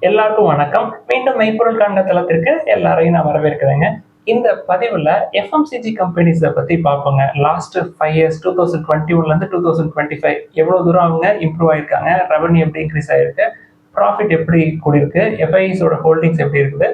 எல்லாருக்கும் வணக்கம். மீண்டும் மெய்ப்பொருள் காண்க தளத்திற்கு எல்லாரையும் நான் வரவேற்கிறேங்க. இந்த பதிவுல எஃப்எம்சிஜி கம்பெனிஸ பத்தி பார்ப்போங்க. லாஸ்ட் 5 இயர்ஸ் 2021ல இருந்து 2025 எவ்வளவு தூரம் அவங்க இம்ப்ரூவ் ஆயிருக்காங்க, ரெவன்யூ எப்படி இன்க்ரீஸ் ஆயிருக்கு, ப்ராஃபிட் எப்படி கூடியிருக்கு, எஃப்ஐஸோட ஹோல்டிங்ஸ் எப்படி இருக்குது,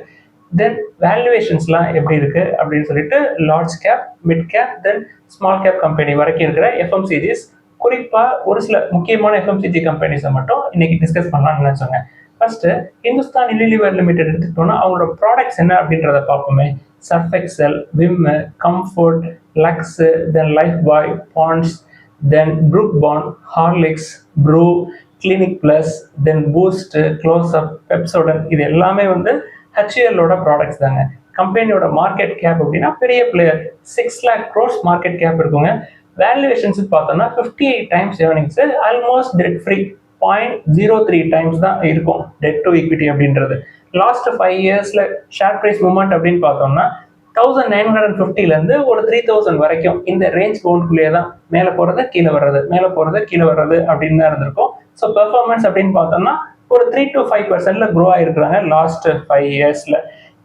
தென் வேல்யூவேஷன்ஸ்லாம் எப்படி இருக்கு அப்படின்னு சொல்லிட்டு லார்ஜ் கேப், மிட் கேப், தென் ஸ்மால் கேப் கம்பெனி வரைக்கும் இருக்கிற எஃப்எம்சிஜிஸ், குறிப்பா ஒரு சில முக்கியமான எஃப்எம்சிஜி கம்பெனிஸை மட்டும் இன்னைக்கு டிஸ்கஸ் பண்ணலாம்னு நினைச்சோங்க. ஃபர்ஸ்ட் இந்துஸ்தான் யூனிலிவர் லிமிடெட் எடுத்துக்கிட்டோம்னா அவங்களோட ப்ராடக்ட்ஸ் என்ன அப்படின்றத பார்ப்போமே. Surf Excel, Vim, Comfort, Lux, then Lifebuoy, Pond's, then Brooke Bond, Horlicks, Bru, Clinic Plus, then Boost, Close Up, Pepsodent, இது எல்லாமே வந்து ஹெச்யூஎல்லோட ப்ராடக்ட்ஸ் தாங்க. கம்பெனியோட மார்க்கெட் கேப் அப்படின்னா பெரிய player 6 lakh crores market cap இருக்குங்க. வேல்யூவேஷன்ஸ் பார்த்தோம்னா 58 times earnings, almost debt free 0.03 times தான் இருக்கும் டெட் டு ஈக்விட்டி அப்படின்றது. லாஸ்ட் 5 இயர்ஸ்ல ஷேர் பிரைஸ் மூவ்மெண்ட் அப்படின்னு பார்த்தோம்னா 1950 இருந்து ஒரு 3000 வரைக்கும் இந்த ரேஞ்ச் பவுண்டுக்குள்ளேயே தான் மேலே போறது கீழே வர்றது, மேலே போறது கீழே வர்றது அப்படின்னு தான் இருந்திருக்கும். ஸோ பெர்ஃபார்மன்ஸ் அப்படின்னு பார்த்தோம்னா ஒரு 3 to 5% க்ரோ ஆயிருக்கிறாங்க லாஸ்ட் 5 இயர்ஸ்ல.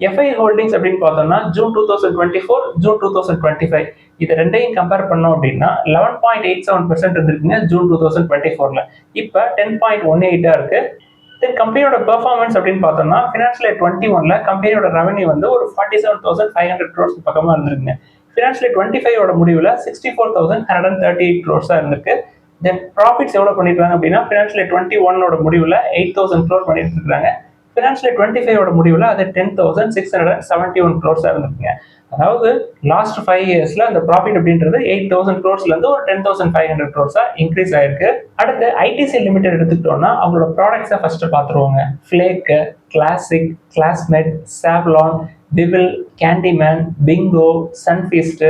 எஃப்ஐ ஹோல்டிங்ஸ் அப்படின்னு பார்த்தோம்னா ஜூன் 2024, ஜூன் 2025 இது ரெண்டையும் கம்பேர் பண்ணோம் அப்படின்னா 11.87% இருந்திருக்குங்க ஜூன் 2024ல. இப்போ 10.18 இருக்கு. தென் கம்பெனியோட பெர்ஃபார்மன்ஸ் அப்படின்னு பார்த்தோம்னா ஃபினான்ஷியல் இயர் 21ல கம்பெனியோட ரெவன்யூ வந்து ஒரு 47,500 crores பக்கமா இருந்திருக்குங்க. ஃபினான்ஷியல் இயர் 25ஓட முடிவில் 64,138 crores இருந்திருக்கு. தென் ப்ராஃபிட்ஸ் எவ்வளோ பண்ணிருக்காங்க அப்படின்னா ஃபினான்ஷியல் இயர் 21ஓட முடிவில் 8,000 crore பண்ணிட்டு இருக்காங்க. ஃபினான்ஷியல் இயர் 25ஓட முடிவில் அது 10,671 crores இருந்திருக்குங்க. அதாவது லாஸ்ட் 5 இயர்ஸ்ல அந்த ப்ராஃபிட் அப்படின்றது 8,000 crores-ல இருந்து ஒரு 10,500 crores இன்க்ரீஸ் ஆயிருக்கு. அடுத்து ஐடிசி லிமிடெட் எடுத்துக்கிட்டோம்னா அவங்களோட ப்ராடக்ட்ஸை ஃபர்ஸ்ட் பார்த்துருவாங்க. Flake, Classic, Classmate, Savlon, Vivel, Candyman, Bingo, Sunfeast,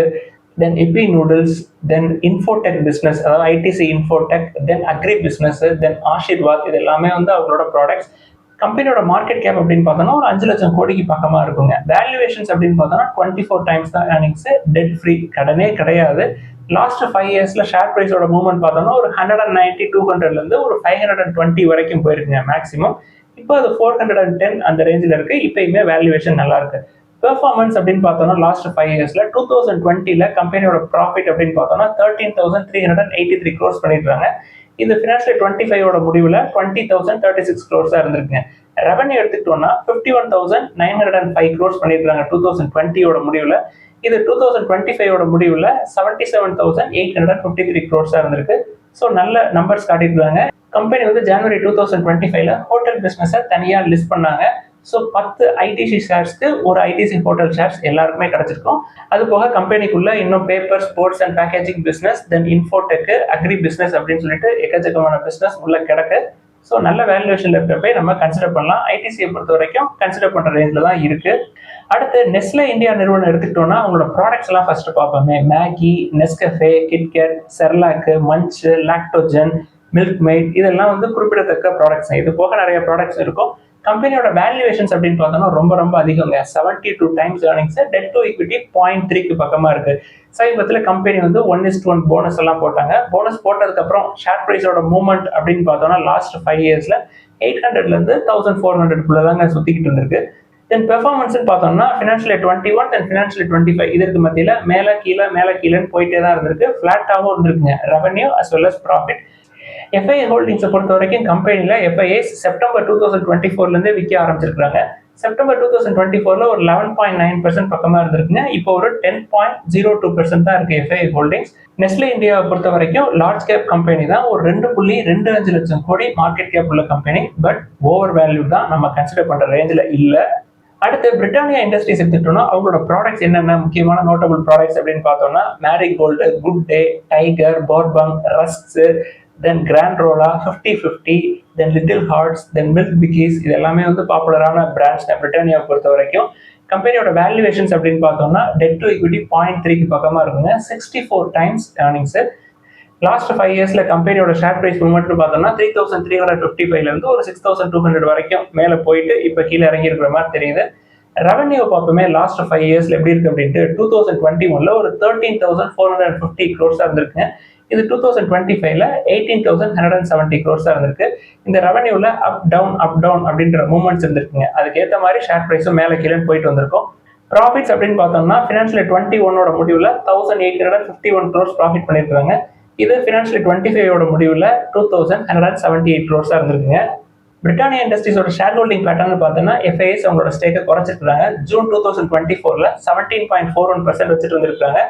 then Yippee noodles, then Infotech business, அதாவது ITC Infotech, then agri business, then Aashirvaad, இது எல்லாமே வந்து அவங்களோட ப்ராடக்ட்ஸ். கம்பெனியோட மார்க்கெட் கேப் அப்படின்னு பார்த்தோம்னா ஒரு 5 லட்சம் கோடிக்கு பக்கமா இருக்குங்க. வேல்யூவேஷன்ஸ் அப்படின்னு பார்த்தோம்னா 24 times தான் ஏர்னிங்ஸ், டெட் ஃப்ரீ, கடனே கிடையாது. லாஸ்ட் 5 இயர்ஸ்ல ஷேர் பிரைஸோட மூவ்மெண்ட் பார்த்தோம்னா ஒரு 190, 200ல இருந்து ஒரு 520 வரைக்கும் போயிருக்குங்க மேக்ஸிமம். இப்போ அது 410 அந்த ரேஞ்சில் இருக்கு. இப்பயுமே வேல்யூவேஷன் நல்லா இருக்கு. பெர்ஃபார்மன்ஸ் அப்படின்னு பார்த்தோம்னா லாஸ்ட் 5 இயர்ஸ்ல 2020ல கம்பெனியோட ப்ராஃபிட் அப்படின்னு பார்த்தோம்னா 13,383 crores பண்ணிருக்காங்க. இந்த ஃபினான்ஷியல் 25ஓட முடிவில் 20,036 crores இருந்திருக்குங்க. ரெவன்யூ எடுத்துக்கிட்டோம்னா 51,905 crores பண்ணியிருக்காங்க 2020ஓட முடிவில். இது 2025ஓட முடிவில் 77,853 crores இருந்திருக்கு. ஸோ நல்ல நம்பர்ஸ் காட்டியிருக்காங்க. கம்பெனி வந்து ஜனவரி 2025ல ஹோட்டல் பிஸ்னஸை தனியாக லிஸ்ட் பண்ணாங்க. ஸோ 10 ஐடிசி ஷேர்ஸ்க்கு ஒரு ஐடிசி ஹோட்டல் ஷேர்ஸ் எல்லாருக்குமே கிடைச்சிருக்கும். அது போக கம்பெனிக்குள்ள இன்னும் paper, sports and packaging business, then infotech, agri business அப்படின்னு சொல்லிட்டு எக்கச்சக்கமான பிஸ்னஸ் உள்ள கிடக்கு. ஸோ நல்ல வேல்யூவேஷன்ல இருக்கப்ப நம்ம கன்சிடர் பண்ணலாம். ஐடிசியை பொறுத்த வரைக்கும் கன்சிடர் பண்ற ரேஞ்சில் தான் இருக்கு. அடுத்து நெஸ்லே இந்தியா நிறுவனம் எடுத்துக்கிட்டோம்னா அவங்களோட ப்ராடக்ட்ஸ் எல்லாம் ஃபர்ஸ்ட் பார்ப்போமே. Maggi, Nescafe, KitKat, Cerelac, Manch, Lactogen, milk made, இதெல்லாம் வந்து குறிப்பிடத்தக்க ப்ராடக்ட்ஸ். இது போக நிறைய ப்ராடக்ட்ஸ் இருக்கும். கம்பெனியோட வேல்யூவேஷன்ஸ் அப்படின்னு பார்த்தோம்னா ரொம்ப ரொம்ப அதிகங்க. 72 times earnings, debt to equity 0.3க்கு பக்கமா இருக்கு. சமீபத்தில் கம்பெனி வந்து 1:1 போனஸ் எல்லாம் போட்டாங்க. போனஸ் போட்டதுக்கு அப்புறம் ஷேர் பிரைஸோட மூவ்மெண்ட் அப்படின்னு பார்த்தோம்னா லாஸ்ட் 5 இயர்ஸ்ல 800ல இருந்து 1,400 தாங்க சுத்திக்கிட்டு இருந்திருக்கு. தென் பெர்ஃபார்மன்ஸ் பார்த்தோம்னா financial year 21 then financial year 25 இதற்கு மத்தியில மேலே கீழேன்னு போயிட்டே தான் இருந்திருக்கு. ஃபிளாட்டாகவும் இருந்திருக்குங்க revenue as well as profit. FI ஹோல்டிங்ஸை பொறுத்த வரைக்கும் கம்பெனியில் எஃப்ஐஎஸ் செப்டம்பர் 2024லேருந்து விற்க ஆரம்பிச்சிருக்காங்க. செப்டம்பர் 2024ல ஒரு 11.9% பக்கமா இருந்திருக்குங்க. இப்போ ஒரு 10.02% தான் இருக்கு எஃப்ஐ ஹோல்டிங்ஸ். நெஸ்லே இந்தியாவை பொறுத்த வரைக்கும் லார்ஜ் கேப் கம்பெனி தான். ஒரு 2.25 லட்சம் கோடி மார்க்கெட் கேப் உள்ள கம்பெனி. பட் ஓவர் வேல்யூ தான், நம்ம கன்சிடர் பண்ற ரேஞ்சில் இல்லை. அடுத்து பிரிட்டானியா இண்டஸ்ட்ரீஸ் எடுத்துக்கிட்டோம்னா அவங்களோட ப்ராடக்ட்ஸ் என்னென்ன முக்கியமான நோட்டபிள் ப்ராடக்ட்ஸ் அப்படின்னு பார்த்தோம்னா Marigold, Good Day, Tiger, Bourbon, rusks, then Grand Rola, 50-50, then Little Hearts, then Milk Bikis, இது எல்லாமே வந்து பாப்புலரான பிராண்ட்ஸ் பிரிட்டானியாவை பொறுத்த வரைக்கும். கம்பெனியோட வேல்யூவேஷன்ஸ் அப்படின்னு பார்த்தோம்னா டெட் டு ஈக்விட்டி 0.3க்கு பக்கமா இருக்குங்க. 64 times ஏர்னிங்ஸ். லாஸ்ட் 5 இயர்ஸ்ல கம்பெனியோட ஷேர் பிரைஸ் மூவ்மெண்ட் பார்த்தோம்னா 3,355ல இருந்து ஒரு 6,200 வரைக்கும் மேலே போயிட்டு இப்போ கீழே இறங்கி இருக்கிற மாதிரி தெரியுது. ரெவன்யூ பார்ப்போமே லாஸ்ட் 5 இயர்ஸ்ல எப்படி இருக்கு அப்படின்ட்டு 2021ல ஒரு 13,450 crores இருந்திருக்குங்க. இது 2025ல 18,170 crores இருந்திருக்கு. இந்த ரெவன்யூல அப் டவுன் அப்படின்ற மூவ்மெண்ட்ஸ் இருந்திருக்குங்க. அதுக்கேற்ற மாதிரி ஷேர் பிரைஸும் மேலே கீழே போயிட்டு வந்திருக்கும். ப்ராஃபிட்ஸ் அப்படின்னு பார்த்தோம்னா ஃபினான்ஷியல் 21ஓட முடிவில் 1,851 crores ப்ராஃபிட் பண்ணியிருக்காங்க. இது ஃபினான்ஷியல் 25ஓட முடிவில் 2,178 crores இருந்திருக்குங்க. பிரிட்டானியா இண்டஸ்ட்ரீஸோட ஷேர் ஹோல்டிங் பேட்டர்ன் பார்த்தோன்னா எஃப்ஐஎஸ் அவங்களோட ஸ்டேக்கை குறைச்சிருக்காங்க. ஜூன் 2024ல 17.41% வச்சுட்டு வந்திருக்காங்க.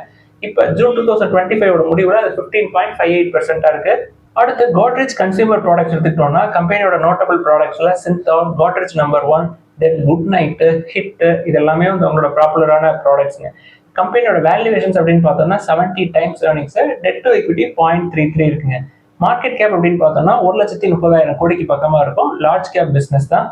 இப்போ ஜூன் 2025ஓட முடிவில் அது 15.58% இருக்கு. அடுத்து கோட்ரேஜ் கன்சியூமர் ப்ராடக்ட்ஸ் எடுத்துக்கிட்டோம்னா கம்பெனியோட நோட்டபிள் ப்ராடக்ட்ஸ்ல Cinthol, Godrej number 1, then Good Knight, Hit இது எல்லாமே வந்து அவங்களோட பாப்புலரான ப்ராடக்ட்ஸுங்க. கம்பெனியோட வேல்யூவேஷன்ஸ் அப்படின்னு பார்த்தோம்னா 70 times earnings, debt to equity 0.33 இருக்குங்க. மார்க்கெட் கேப் அப்படின்னு பார்த்தோம்னா 1,30,000 கோடிக்கு பக்கமாக இருக்கும். லார்ஜ் கேப் பிஸ்னஸ் தான்.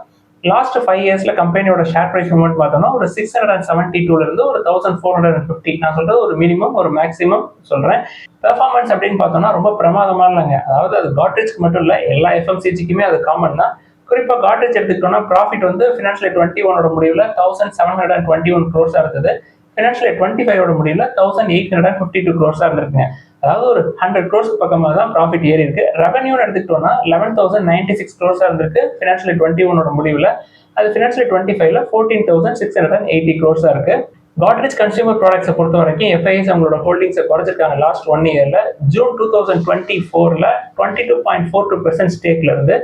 லாஸ்ட் 5 இயர்ஸ்ல கம்பெனியோட ஷேர் பிரைஸ் மூவ்மெண்ட் பார்த்தோம்னா ஒரு 672ல இருந்து ஒரு 1,450. நான் சொல்றது ஒரு மினிமம் ஒரு மேக்ஸிமம் சொல்றேன். பெர்ஃபார்மன்ஸ் அப்படின்னு பார்த்தோம்னா ரொம்ப பிரமாதமா இல்லைங்க. அதாவது அது காட்ரேஜ்க்கு மட்டும் இல்லை, எல்லா எஃப்எம்சிஜிக்குமே அது காமன் தான். குறிப்பாக காட்ரேஜ் எடுத்துக்கிட்டோம்னா ப்ராஃபிட் வந்து ஃபினான்ஷியல் 21ஓட முடிவில் 1,721 crores இருந்தது. ஃபினான்ஷியல் 25ஓட முடிவில் 1,852 crores இருந்திருக்குங்க. அதாவது ஒரு 100 crores பக்கமாக தான் ப்ராஃபிட் ஏறி இருக்கு. ரெவன்யூன்னு எடுத்துக்கிட்டோம்னா 11,096 crores இருந்திருக்கு ஃபினான்ஷியல் 21ஓட முடிவில். அது ஃபினான்ஷியல் 25ல 14,680 crores இருக்கு. காட்ரேஜ் கன்சியூமர் ப்ராடக்ட்ஸை பொறுத்த வரைக்கும் எஃப்ஐஎஸ் அவங்களோட ஹோல்டிங்ஸை குறைச்சிருக்காங்க லாஸ்ட் 1 இயர்ல. ஜூன் 2024ல 22.42% ஸ்டேக்ல இருந்து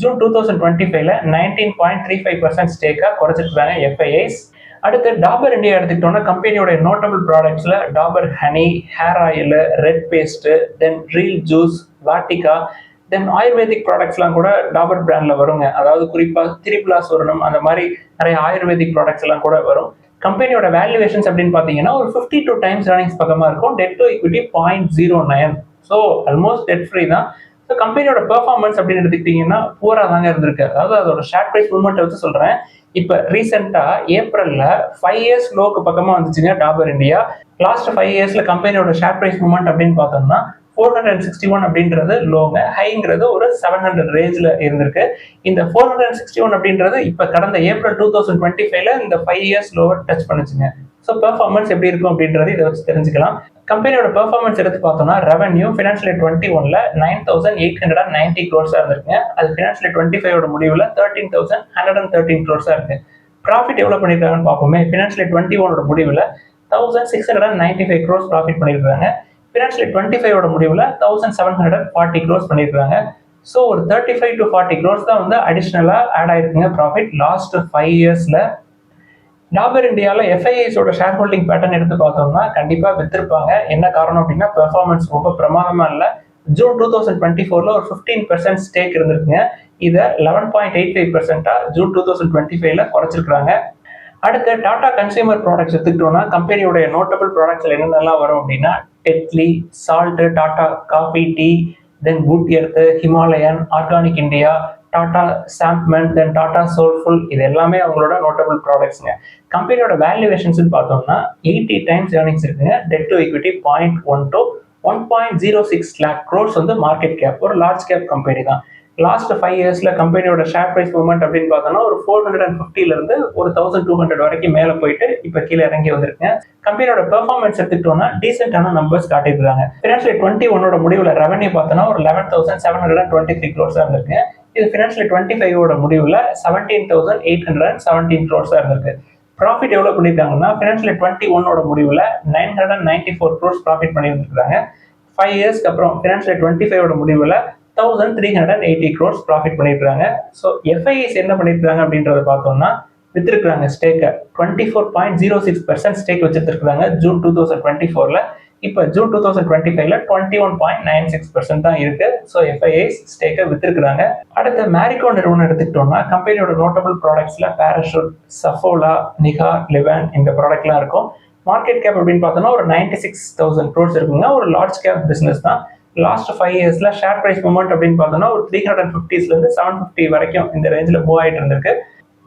ஜூன் 2025ல 19.35% ஸ்டேக்கா குறைச்சிருக்காங்க எஃப்ஐஎஸ். அடுத்து டாபர் இந்தியா எடுத்துக்கிட்டோம்னா கம்பெனியோட நோட்டபிள் ப்ராடக்ட்ஸ்ல Dabur honey, hair oil, Red Paste, then Real juice, Vatika, then Ayurvedic ப்ராடக்ட்ஸ்லாம் கூட டாபர் பிராண்ட்ல வருங்க. அதாவது குறிப்பா திரிபுலா சூரணம் அந்த மாதிரி நிறைய ஆயுர்வேதிக் ப்ராடக்ட்ஸ் எல்லாம் கூட வரும். கம்பெனியோட வேல்யூவேஷன்ஸ் அப்படின்னு பார்த்தீங்கன்னா ஒரு 52 டைம்ஸ் ஏர்னிங்ஸ் பக்கமா இருக்கும். Debt to equity 0.09. So almost debt free தான். ஸோ கம்பெனியோட பெர்ஃபார்மன்ஸ் அப்படின்னு எடுத்துக்கிட்டீங்கன்னா பூரா தாங்க இருந்திருக்கு. அதாவது அதோட ஷேர் பிரைஸ் மூவ்மெண்ட் வச்சு சொல்றேன். இப்போ ரீசெண்டா ஏப்ரல்ல 5 இயர்ஸ் லோக்கு பக்கமா வந்துச்சுங்க டாபர் இந்தியா. லாஸ்ட் 5 இயர்ஸ்ல கம்பெனியோட ஷேர் பிரைஸ் மூவ்மெண்ட் அப்படின்னு பார்த்தோம்னா 461 அப்படின்றது லோங்க, ஹைங்கிறது ஒரு 700 ரேஞ்சில் இருந்திருக்கு. இந்த 461 அப்படின்றது இப்போ கடந்த ஏப்ரல் 2025ல இந்த 5 இயர்ஸ் லோவை டச் பண்ணுச்சுங்க. ஸோ பெர்ஃபார்மன்ஸ் எப்படி இருக்கும் அப்படின்றது இதை வச்சு தெரிஞ்சுக்கலாம். கம்பெனியோட பெர்ஃபார்மன்ஸ் எடுத்து பார்த்தோம்னா ரெவன்யூ ஃபினான்ஷியல் 21ல 9,890 crores இருந்திருக்குங்க. அது ஃபினான்ஷியல் 25ஓட முடிவில் 13,113 crores இருக்கு. ப்ராஃபிட் எவ்வளோ பண்ணியிருக்காங்கன்னு பார்ப்போமே. ஃபினான்ஷியல் 21ஓட முடிவில் 1,695 crores ப்ராஃபிட் பண்ணியிருக்காங்க. ஃபினான்ஷியல் 25ஓட முடிவில் 1,740 crores பண்ணியிருக்காங்க. ஸோ ஒரு 35 to 40 crores தான் வந்து அடிஷ்னலாக ஆட் ஆயிருக்குங்க ப்ராஃபிட் லாஸ்ட் 5 இயர்ஸ்ல. டாபர் இந்தியாவில் எஃப்ஐஐஸோட ஷேர் ஹோல்டிங் பேட்டர்ன் எடுத்து பார்த்தோம்னா கண்டிப்பாக வித்திருப்பாங்க. என்ன காரணம் அப்படின்னா பெர்ஃபார்மன்ஸ் ரொம்ப பிரமாதமா இல்லை. ஜூன் 2024ல ஒரு 15% ஸ்டேக் இருந்திருக்குங்க. இதை 11.85% ஜூன் 2025ல குறைச்சிருக்காங்க. அடுத்து டாடா கன்சியூமர் ப்ராடக்ட்ஸ் எடுத்துக்கிட்டோம்னா கம்பெனியோட நோட்டபிள் ப்ராடக்ட்ஸ்ல என்னென்னலாம் வரும் அப்படின்னா Tetley, salt, Tata coffee, tea, then Good Earth, Himalayan, Organic India, Tata Sampann, then Tata Soulful இது எல்லாமே அவங்களோட நோட்டபிள் ப்ராடக்ட்ஸ்ங்க. கம்பெனியோட வேல்யூவேஷன்ஸ் பார்த்தோம்னா 80 டைம்ஸ் ஏர்னிங்ஸ் இருக்குங்க. Debt to equity 0.12, 1.06 lakh crores வந்து மார்க்கெட் கேப். ஒரு லார்ஜ் கேப் கம்பெனி தான். லாஸ்ட் 5 இயர்ஸ்ல கம்பெனியோட ஷேர் பிரைஸ் மூவ்மெண்ட் அப்படின்னு பார்த்தோம்னா ஒரு 450ல இருந்து ஒரு 1,200 வரைக்கும் மேலே போயிட்டு இப்போ கீழே இறங்கி வந்திருக்குங்க. கம்பெனியோட பெர்ஃபார்மன்ஸ் எடுத்துக்கிட்டோம்னா டீசென்டான நம்பர்ஸ் காட்டியிருக்காங்க. ஃபினான்ஷியல் 21ஓட முடிவில் ரெவன்யூ பார்த்தோம்னா ஒரு 11,723 crores இருந்திருக்கு. இது ஃபினான்ஷியல் 25ஓட முடிவில் 17,817 crores இருந்திருக்கு. ப்ராஃபிட் எவ்வளோ பண்ணியிருக்காங்கன்னா ஃபினான்ஷியல் 21ஓட முடிவில் 994 crores ப்ராஃபிட் பண்ணியிருக்காங்க. 5 இயர்ஸ்க்கு அப்புறம் ஃபினான்ஷியல் 25ஓட முடிவில் 1,380 crores ப்ராஃபிட் பண்ணியிருக்காங்க. ஸோ எஃப்ஐஎஸ் என்ன பண்ணியிருக்காங்க அப்படின்றத பார்த்தோம்னா வித்திருக்காங்க ஸ்டேக்கை 24.06% ஸ்டேக் வச்சுருக்காங்க ஜூன் 2024ல. இப்போ ஜூன் 2025ல 21.96% தான் இருக்கு. ஸோ எஃப்ஐஎஸ் ஸ்டேக்கை வித்திருக்காங்க. அடுத்த மேரிகோ நிறுவனம் எடுத்துக்கிட்டோம்னா கம்பெனியோட நோட்டபிள் ப்ராடக்ட்ஸ்ல பேராஷூட், சஃபோலா, நிகா, லிவான் இந்த ப்ராடக்ட்லாம் இருக்கும். மார்க்கெட் கேப் அப்படின்னு பார்த்தோம்னா ஒரு 96,000 crores இருக்குங்க. ஒரு லார்ஜ் கேப் பிசினஸ் தான். லாஸ்ட் 5 இயர்ஸ்ல ஷேர் பிரைஸ் மூவ்மெண்ட் அப்படின்னு பார்த்தோம்னா ஒரு 350 இருந்து 750 வரைக்கும் இந்த ரேஞ்சில் மூவ் ஆகிட்டு இருந்திருக்கு.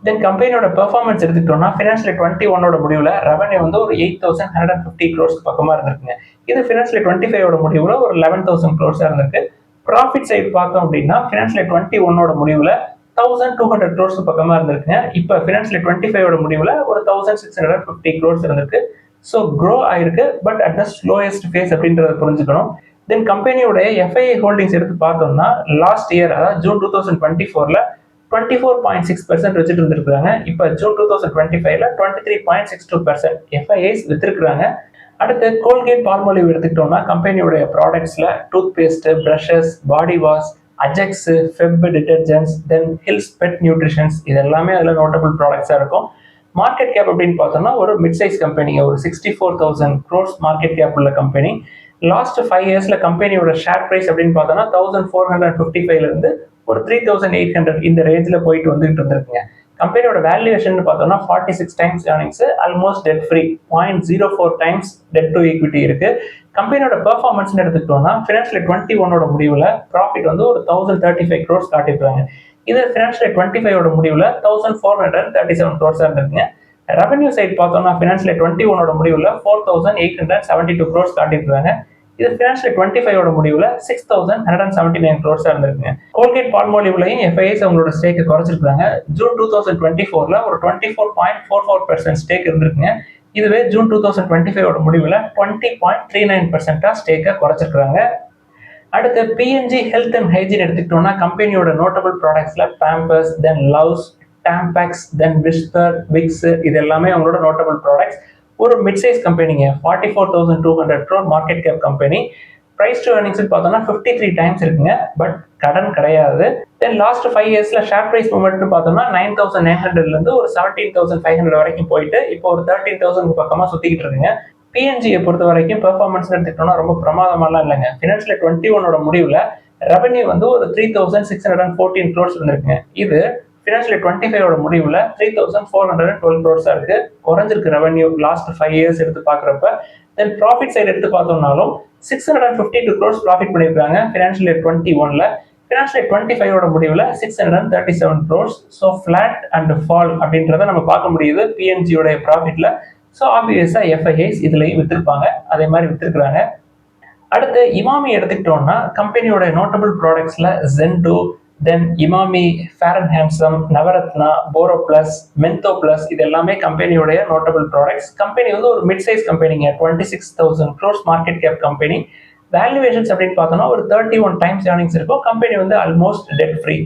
தென் கம்பெனியோட பெர்ஃபார்மன்ஸ் எடுத்துக்கிட்டோம்னா ஃபினான்ஷியல் 21ஓட முடிவில் ரெவன்யூ வந்து ஒரு 8,150 crores பக்கமாக இருந்திருக்குங்க. இது ஃபினான்ஷியல் 25ஓட முடிவில் ஒரு 11,000 crores இருந்திருக்கு. ப்ராஃபிட் சைடு பார்த்தோம் அப்படின்னா ஃபினான்ஷியல் 21ஓட முடிவில் 1200 crores பக்கமா இருந்திருக்குங்க. இப்போ ஃபினான்ஷியல் 25 முடிவுல ஒரு 1650 crores இருந்திருக்கு. ஸோ க்ரோ ஆயிருக்கு, but at the slowest phase அப்படின்றத புரிஞ்சுக்கணும். தென் கம்பெனியோடைய எஃப்ஐஐ ஹோல்டிங்ஸ் எடுத்து பார்த்தோம்னா லாஸ்ட் இயர், அதாவது ஜூன் 2024ல 24.6% வச்சுட்டு இருந்திருக்காங்க. இப்போ ஜூன் 2025ல 23.62% எஃப்ஐஐஸ் வித்திருக்கிறாங்க. அடுத்து கோல்கேட் பால்மோலிவ் எடுத்துக்கிட்டோம்னா கம்பெனியோட ப்ராடக்ட்ஸ்ல toothpaste, brushes, body wash, Ajax, Fab detergents, then Hill's pet nutritions, இது எல்லாமே அதில் நோட்டபிள் ப்ராடக்ட்ஸாக இருக்கும். மார்க்கெட் கேப் அப்படின்னு பார்த்தோம்னா ஒரு மிட் சைஸ் கம்பெனி, ஒரு 64,000 crores மார்க்கெட் கேப் உள்ள கம்பெனி. லாஸ்ட் 5 இயர்ஸ்ல கம்பெனியோட ஷேர் பிரைஸ் அப்படின்னு பார்த்தோம்னா 1455ல இருந்து ஒரு 3800 இந்த ரேஞ்சில் போயிட்டு வந்துட்டு இருந்திருக்குங்க. கம்பெனியோட வேல்யூவேஷன் பார்த்தோம்னா 46 times earnings, almost debt free, 0.04 times debt to equity இருக்கு. கம்பெனியோட பெர்ஃபார்மன்ஸ் எடுத்துக்கிட்டோம்னா ஃபினான்ஷியல் 21 முடிவுல ப்ராஃபிட் வந்து ஒரு 1035 crores காட்டிருக்காங்க. இது ஃபினான்ஷியல் 25 முடிவுல 1437 crores இருந்திருக்குங்க. ரெவன்யூ சைட் பார்த்தோம்னா ஃபினான்ஷியல் 21 முடிவுல 4872 crores காட்டிருக்காங்க. இது ஃபினான்ஷியல் 25 முடிவுல 6179 crores இருந்திருக்குங்க. கோல்கேட் பால்மோலிவ்லையும் எஃப்ஐஎஸ் அவங்களோட ஸ்டேக்கை குறைச்சிருக்காங்க. ஜூன் 2024ல ஒரு 24.44% ஸ்டேக் இருந்திருக்குங்க. இதுவே ஜூன் 2025 முடிவுல 20.39% ஸ்டேக்கை குறைச்சிருக்காங்க. அடுத்து பிஎன்ஜி ஹெல்த் அண்ட் ஹைஜீன் எடுத்துக்கிட்டோம்னா கம்பெனியோட நோட்டபிள் ப்ராடக்ட்ஸ்ல Pampers, then Luvs, Tampax, then Whisper, Vicks, இது எல்லாமே அவங்களோட நோட்டபிள் ப்ராடக்ட்ஸ். ஒரு மிட் சைஸ் கம்பெனிங்க, 44,200 crore market cap company. Price to earnings பார்த்தோம்னா 53 times இருக்குங்க, பட் கடன் கிடையாது. தென் லாஸ்ட் 5 இயர்ஸ்ல ஷேர் பிரைஸ் மூவ்மெண்ட் பார்த்தோம்னா 9,900ல இருந்து ஒரு 17,500 வரைக்கும் போயிட்டு இப்போ ஒரு 13,000 பக்கமா சுத்திக்கிட்டு இருக்குங்க. பிஎன்ஜியை பொறுத்த வரைக்கும் பெர்ஃபார்மன்ஸ் எடுத்துக்கிட்டோம்னா ரொம்ப பிரமாதமாலாம் இல்லைங்க. ஃபினான்ஷியல் 21 முடிவுல ரெவன்யூ வந்து ஒரு 3,614 crores இருந்திருக்குங்க. இது ஃபினான்ஷியல் 25 முடிவுல 3,412 crores இருக்கு. குறைஞ்சிருக்கு ரெவன்யூ லாஸ்ட் 5 இயர்ஸ் எடுத்து பார்க்குறப்ப. தென் ப்ராஃபிட் சைடு எடுத்து பார்த்தோம்னாலும் 652 crores ப்ராஃபிட் பண்ணியிருக்காங்க ஃபினான்ஷியல் 21ல. ஃபினான்ஷியல் 25 முடிவுல 637 crores. So flat and fall அப்படின்றத நம்ம பார்க்க முடியுது பிஎன்ஜியோட ப்ராஃபிட்ல. ஸோ ஆப்வியஸா எஃப்ஐஐஸ் இதுலையும் வித்திருப்பாங்க, அதே மாதிரி வித்திருக்கிறாங்க. அடுத்து இமாமி எடுத்துக்கிட்டோம்னா கம்பெனியோட நோட்டபிள் ப்ராடக்ட்ஸ்ல Zandu, then Emami, fair and handsome, Navratna, Boro plus, Mentho plus, இது எல்லாமே கம்பெனியோட நோட்டபிள் ப்ராடக்ட்ஸ். கம்பெனி வந்து ஒரு மிட் சைஸ் கம்பெனிங்க, 26,000 crores market cap company. Valuations அப்படின்னு பார்த்தோம்னா ஒரு 31 times earnings இருக்கும். கம்பெனி வந்து ஆல்மோஸ்ட் டெட் ஃப்ரீ.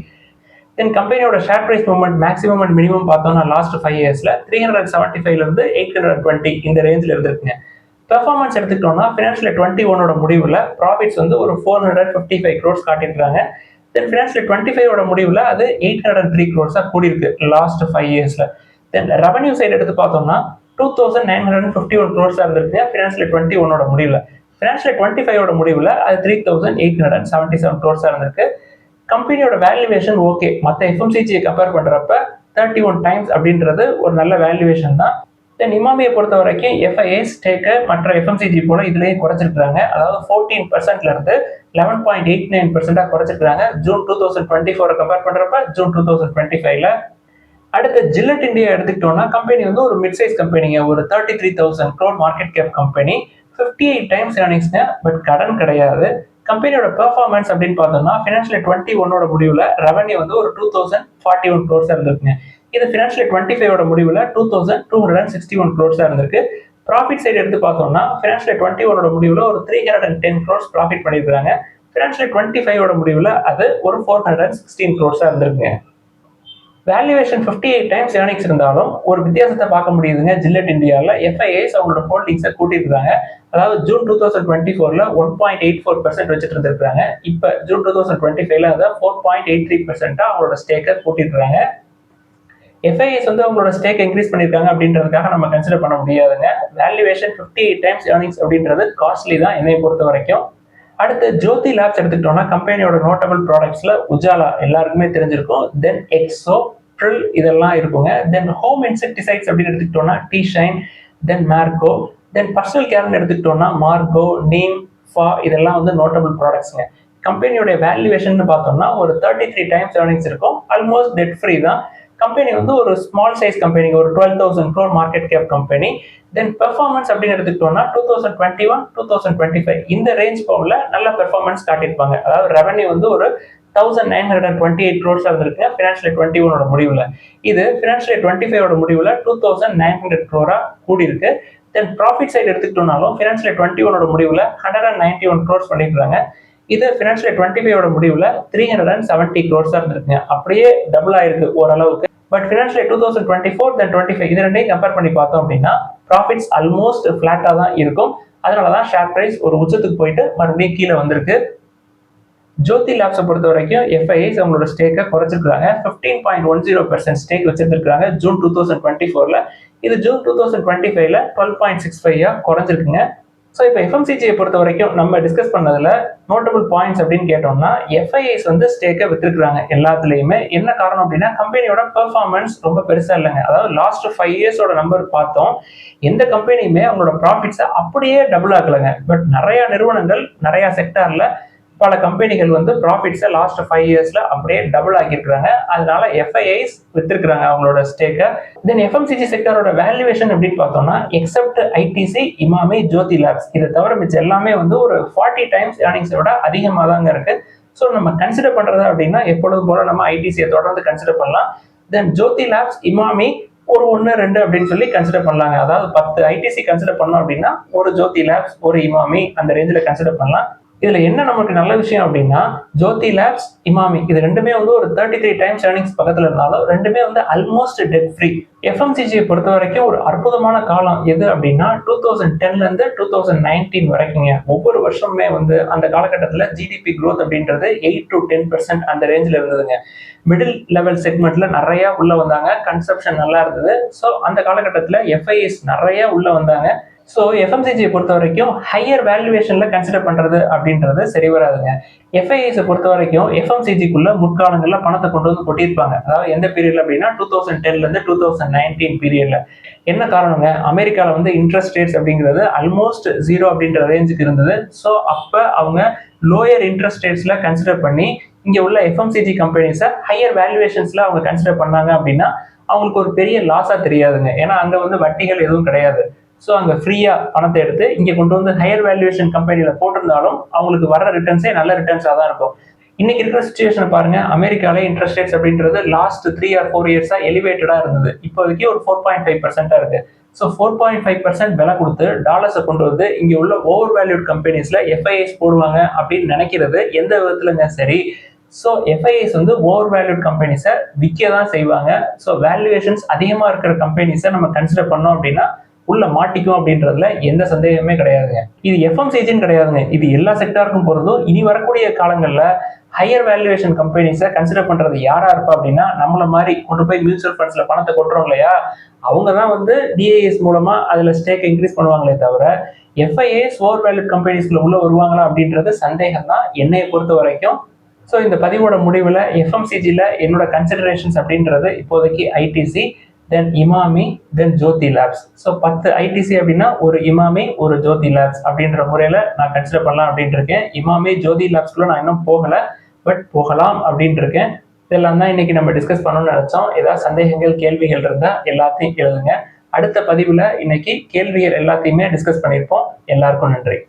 தென் கம்பெனியோட share price movement maximum and minimum பார்த்தோம்னா லாஸ்ட் 5 இயர்ஸ்ல 375ல இருந்து 820 இந்த ரேஞ்சில் இருந்திருக்குங்க. பெர்ஃபார்மன்ஸ் எடுத்துக்கிட்டோம்னா ஃபினான்ஷியல் 21 முடிவுல ப்ராஃபிட்ஸ் வந்து ஒரு 455 crores காட்டியிருக்காங்க. தென் ஃபினான்ஷியல் 25 முடிவுல அது 803 crores கூடியிருக்கு லாஸ்ட் 5 இயர்ஸ்ல. தென் ரெவன்யூ சைடு எடுத்து பார்த்தோம்னா 2,951 crores இருந்திருக்கு ஃபினான்ஷியல் 21 முடிவுல. ஃபினான்ஷியல் 25 முடிவுல அது 3,877 crores இருந்திருக்கு. கம்பெனியோட வேல்யூவேஷன் ஓகே, மற்ற எஃப்எம்சிஜியை கம்பேர் பண்றப்ப 31 times அப்படின்றது ஒரு நல்ல வேல்யூவேஷன் தான். தென் இமாமியை பொறுத்த வரைக்கும் எஃப்ஐஐ ஸ்டேக்கை மற்ற எஃப்எம்சிஜி போல இதுலயும் குறைச்சிருக்காங்க. அதாவது 14%ல இருந்து 11.89% குறைச்சிருக்காங்க ஜூன் 2024 கம்பேர் பண்றப்ப ஜூன் 2025ல. அடுத்து ஜில்லட் இந்தியா எடுத்துக்கிட்டோம்னா கம்பெனி வந்து ஒரு மிட் சைஸ் கம்பெனிங்க, ஒரு 33,000 crore market cap company. 58 times earningsங்க, பட் கடன் கிடையாது. கம்பெனியோட பெர்ஃபார்மன்ஸ் அப்படின்னு பார்த்தோம்னா ஃபினான்ஷியல் 21 முடிவுல ரெவன்யூ வந்து ஒரு 2,041 crores இருந்திருக்குங்க. இது ஃபினான்ஷியல் 25 முடிவுல 2,261 crores இருந்திருக்கு. ப்ராஃபிட் சைடு எடுத்து பார்த்தோம்னா ஃபினான்ஷியல் 21 முடிவுல ஒரு 310 crores ப்ராஃபிட் பண்ணியிருக்காங்க. ஃபினான்ஷியல் 25 முடிவுல அது ஒரு 416 crores இருந்திருக்குங்க. வேல்யூவேஷன் 58 times earnings இருந்தாலும் ஒரு வித்தியாசத்தை பார்க்க முடியுதுங்க. ஜில்லட் இந்தியாவில் எஃப்ஐஐஸ் அவங்களோட ஹோல்டிங்ஸை கூட்டியிருக்காங்க. அதாவது ஜூன் 2024ல 1.84% வச்சுட்டு இருந்திருக்காங்க. இப்போ ஜூன் 2025ல அதை 4.83% அவங்களோட ஸ்டேக்கை கூட்டியிருக்காங்க. எஃப்ஐஎஸ் வந்து அவங்களோட ஸ்டேக் இன்க்ரீஸ் பண்ணியிருக்காங்க அப்படின்றதுக்காக நம்ம கன்சிடர் பண்ண முடியாதுங்க. வேல்யூவேஷன் 58 times earnings அப்படின்றது காஸ்ட்லி தான் என்னை பொறுத்த வரைக்கும். அடுத்து ஜோதி லேப்ஸ் எடுத்துக்கிட்டோம்னா கம்பெனியோட நோட்டபிள் ப்ராடக்ட்ஸ்ல உஜாலா எல்லாருக்குமே தெரிஞ்சிருக்கும். தென் எக்ஸோ, ப்ரில் இதெல்லாம் இருக்குங்க. தென் ஹோம் இன்செக்டிசைட்ஸ் அப்படின்னு எடுத்துக்கிட்டோம்னா டி ஷைன், தென் மார்கோ, தென் பர்சனல் கேர்னு எடுத்துக்கிட்டோம்னா மார்கோ, நீம், ஃபா, இதெல்லாம் வந்து நோட்டபிள் ப்ராடக்ட்ஸ்ங்க. கம்பெனியோட வேல்யூவேஷன் பார்த்தோம்னா ஒரு 33 times earnings இருக்கும். ஆல்மோஸ்ட் டெட் ஃப்ரீ தான். கம்பெனி வந்து ஒரு ஸ்மால் சைஸ் கம்பெனி, ஒரு 12,000 crore மார்க்கெட் கேப் கம்பெனி. தென் பெர்ஃபார்மன்ஸ் அப்படின்னு எடுத்துக்கிட்டோம்னா 2021, 2025 இந்த ரேஞ்ச் பவுன்ல நல்ல பெர்ஃபார்மன்ஸ் காட்டியிருப்பாங்க. அதாவது ரெவன்யூ வந்து ஒரு 1928 crores இருந்திருக்கு ஃபினான்ஷியல் 21 முடிவுல. இது ஃபினான்ஷியல் 25 முடிவுல 2900 crore கூடி இருக்கு. தென் ப்ராஃபிட் சைடு எடுத்துக்கிட்டோம்னாலும் ஃபினான்ஷியல் 21 முடிவுல 191 crores பண்ணிருக்காங்க. இது ஃபினான்ஷியல் 25 முடிவுல 370 crores இருந்திருக்குங்க. அப்படியே டபுள் ஆயிருக்கு ஓரளவுக்கு. பட் ஃபினான்ஷியல் 2024 தென் 25 இது ரெண்டையும் கம்பேர் பண்ணி பார்த்தோம் அப்படின்னா ப்ராஃபிட்ஸ் ஆல்மோஸ்ட் ஃபிளாட்டா தான் இருக்கும். அதனாலதான் ஷேர் பிரைஸ் ஒரு உச்சத்துக்கு போயிட்டு மறுபடியும் கீழே வந்திருக்கு. ஜோதி லேப்ஸை பொறுத்த வரைக்கும் எஃப்ஐஐஸ் அவங்களோட ஸ்டேக்கை குறைச்சிருக்காங்க. 15.10% ஸ்டேக் வச்சிருக்காங்க ஜூன் 2024. இது ஜூன் 2025ல 12.65 குறைஞ்சிருக்குங்க. ஸோ இப்போ எஃப்எம்சிஜியை பொறுத்த வரைக்கும் நம்ம டிஸ்கஸ் பண்ணதுல நோட்டபிள் பாயிண்ட்ஸ் அப்படின்னு கேட்டோம்னா எஃப்ஐஐஸ் ஸ்டேக்கை வித்துருக்காங்க எல்லாத்துலயுமே. என்ன காரணம் அப்படின்னா கம்பெனியோட பெர்ஃபார்மன்ஸ் ரொம்ப பெருசா இல்லைங்க. அதாவது லாஸ்ட் 5 இயர்ஸோட நம்பர் பார்த்தோம், எந்த கம்பெனியுமே அவங்களோட ப்ராஃபிட்ஸை அப்படியே டபுள் ஆக்கலைங்க. பட் நிறைய நிறுவனங்கள் நிறைய செக்டார்ல பல கம்பெனிகள் ப்ராஃபிட்ஸை லாஸ்ட் 5 இயர்ஸ்ல அப்படியே டபுள் ஆக்கியிருக்காங்க. அதனால எஃப்ஐஐஸ் வித்திருக்காங்க அவங்களோட ஸ்டேக்கை. தென் எஃப்எம்சிஜி செக்டரோட வேல்யூவேஷன் அப்படின்னு பார்த்தோம்னா எக்ஸப்ட் ஐடிசி, இமாமி, ஜோதி லேப்ஸ் இதை தவிர மிச்சம் எல்லாமே ஒரு 40 டைம்ஸ் ஏர்னிங்ஸோட அதிகமாக தாங்க இருக்கு. ஸோ நம்ம கன்சிடர் பண்றது அப்படின்னா எப்பொழுதும் போல நம்ம ஐடிசியை தொடர்ந்து கன்சிடர் பண்ணலாம். தென் ஜோதி லேப்ஸ், இமாமி ஒரு 1, 2 அப்படின்னு சொல்லி கன்சிடர் பண்ணலாங்க. அதாவது 10 ஐடிசி கன்சிடர் பண்ணோம் அப்படின்னா ஒரு ஜோதி லேப்ஸ், ஒரு இமாமி அந்த ரேஞ்சில் கன்சிடர் பண்ணலாம். இதுல என்ன நமக்கு நல்ல விஷயம் அப்படின்னா ஜோதி லேப்ஸ், இமாமி இது ரெண்டுமே ஒரு 33 டைம்ஸ் ஏர்னிங்ஸ் பக்கத்துல இருந்தாலும் ரெண்டுமே ஆல்மோஸ்ட் டெட் ஃப்ரீ. எஃப்எம்சிஜியை பொறுத்த வரைக்கும் ஒரு அற்புதமான காலம் எது அப்படின்னா 2010ல இருந்து 2019 வரைக்குங்க. ஒவ்வொரு வருஷமுமே அந்த காலகட்டத்தில் ஜிடிபி growth அப்படின்றது 8 to 10% அந்த ரேஞ்சில் இருந்ததுங்க. மிடில் லெவல் செக்மெண்ட்ல நிறைய உள்ள வந்தாங்க, கன்சப்ஷன் நல்லா இருந்தது. ஸோ அந்த காலகட்டத்தில் எஃப்ஐஎஸ் நிறைய உள்ள வந்தாங்க. ஸோ எஃப்எம்சிஜியை பொறுத்த வரைக்கும் ஹையர் வேல்யூவேஷன்ல கன்சிடர் பண்றது அப்படின்றது சரி வராதுங்க. எஃப்ஐஐஸை பொறுத்த வரைக்கும் எஃப்எம்சிஜிக்குள்ள முற்காலங்கள்ல பணத்தை கொண்டு கொட்டியிருப்பாங்க. அதாவது எந்த பீரியட்ல அப்படின்னா 2010ல இருந்து 2019 பீரியட்ல. என்ன காரணங்க, அமெரிக்கால இன்ட்ரெஸ்ட் ரேட்ஸ் அப்படிங்கிறது ஆல்மோஸ்ட் 0 அப்படின்ற ரேஞ்சுக்கு இருந்தது. ஸோ அப்ப அவங்க லோயர் இன்ட்ரெஸ்ட் ரேட்ஸ்ல கன்சிடர் பண்ணி இங்க உள்ள எஃப்எம்சிஜி கம்பெனிஸை ஹையர் வேல்யூவேஷன்ஸ்ல அவங்க கன்சிடர் பண்ணாங்க அப்படின்னா அவங்களுக்கு ஒரு பெரிய லாஸா தெரியாதுங்க. ஏன்னா அங்க வட்டிகள் எதுவும் கிடையாது. ஸோ அங்கே ஃப்ரீயா பணத்தை எடுத்து இங்கே கொண்டு ஹையர் வேல்யூவேஷன் கம்பெனியில போட்டிருந்தாலும் அவங்களுக்கு வர ரிட்டர்ன்ஸே நல்ல ரிட்டர்ன்ஸாக தான் இருக்கும். இன்னைக்கு இருக்கிற சுச்சுவேஷன் பாருங்க, அமெரிக்கால இன்ட்ரெஸ்ட் ரேட்ஸ் அப்படின்றது லாஸ்ட் 3 or 4 இயர்ஸா எலிவேட்டடா இருந்தது. இப்போதைக்கு ஒரு 4.5% இருக்கு. ஸோ 4.5% விலை கொடுத்து டாலர்ஸை கொண்டு இங்க உள்ள ஓவர் வேல்யூட் கம்பெனிஸ்ல எஃப்ஐஎஸ் போடுவாங்க அப்படின்னு நினைக்கிறது எந்த விதத்துலங்க சரி. ஸோ எஃப்ஐஎஸ் ஓவர் வேல்யூட் கம்பெனிஸை விற்க தான் செய்வாங்க. ஸோ வேல்யூவேஷன்ஸ் அதிகமா இருக்கிற கம்பெனிஸை நம்ம கன்சிடர் பண்ணோம் அப்படின்னா உள்ள மாட்டிக்கும் அப்படின்றதுல எந்த சந்தேகமே கிடையாதுங்க. இது எஃப்எம்சிஜின்னு கிடையாதுங்க, இது எல்லா செக்டாருக்கும் போறதும். இனி வரக்கூடிய காலங்கள்ல ஹையர் வேல்யூவேஷன் கம்பெனிஸை கன்சிடர் பண்றது யாரா இருப்பா அப்படின்னா நம்மள மாதிரி கொண்டு போய் மியூச்சுவல் ஃபண்ட்ஸ்ல பணத்தை கொட்டுறோம் இல்லையா, அவங்க தான் டிஐஎஸ் மூலமா அதுல ஸ்டேக் இன்க்ரீஸ் பண்ணுவாங்களே தவிர எஃப்ஐஎஸ் ஓவர் வேல்யூட் கம்பெனிஸ்ல உள்ள வருவாங்களா அப்படின்றது சந்தேகம் தான் என்னைய பொறுத்த வரைக்கும். ஸோ இந்த பதிவோட முடிவில் எஃப்எம்சிஜியில் என்னோட கன்சிடரேஷன்ஸ் அப்படின்றது இப்போதைக்கு ஐடிசி, தென் இமாமி, தென் ஜோதி லேப்ஸ். ஸோ 10 ஐடிசி அப்படின்னா ஒரு இமாமி, ஒரு ஜோதி லேப்ஸ் அப்படின்ற முறையில் நான் கன்சிடர் பண்ணலாம் அப்படின்ட்டு இருக்கேன். இமாமி, ஜோதி லேப்ஸ்க்குள்ள நான் இன்னும் போகலை, பட் போகலாம் அப்படின்ட்டு இருக்கேன். இதெல்லாம் தான் இன்னைக்கு நம்ம டிஸ்கஸ் பண்ணணும்னு நினைச்சோம். ஏதாவது சந்தேகங்கள், கேள்விகள் இருந்தால் எல்லாத்தையும் எழுதுங்க. அடுத்த பதிவில் இன்னைக்கு கேள்விகள் எல்லாத்தையுமே டிஸ்கஸ் பண்ணியிருப்போம். எல்லாருக்கும் நன்றி.